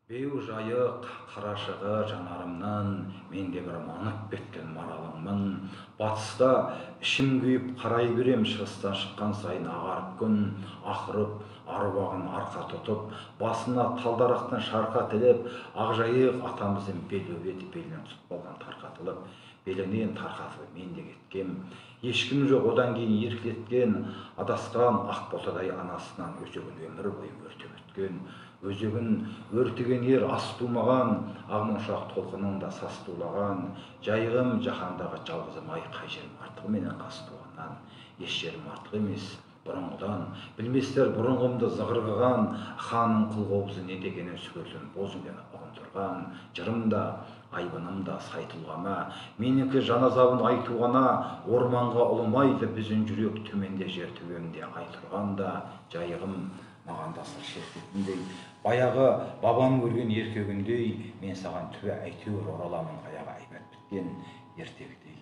Беу жайық қарашығы жанарымнан, менде бір манып кеткен маралыңмын. Батыста ішім күйіп қарай берем, шығыстан шыққан сайын ағарып күн, ақырып, арбағын арқа тұтып, басына талдарақтан шарқа тілеп, ақжайық атамыздың бел-өбет белінен түсіп қалған тарқатылып, белінен тарқатылып мен де кеткем. Ешкім жоқ одан кейін еркелеткен, адасқан ақ ботадай анасынан өзегін өмір бойы өртеп өткен. Өзегін өртеген ер ас тумаған, ағмоншақ толқынында сас тулаған, жайығым жаһандағы жалғызым ай, қай жерім артық менен қас туғаннан, еш жерім артық емес бұрынғыдан, білместер бұрынғымды зығырғыған, ханың қыл-қобызы не дегенін сүгірден бозінген ұғындырған, жырымда, айбынымда сай тұлғама, менікі жан азабын айтуғана, орманға ұлымайды біздің жүрек төменде жер төбемде ай тұрғанда, жайығым мағанда сыр шертетіндей, баяғы бабам көрген еркегіндей, мен саған түбі әйтеуір ораламын аяғы айбат біткен ертегідей.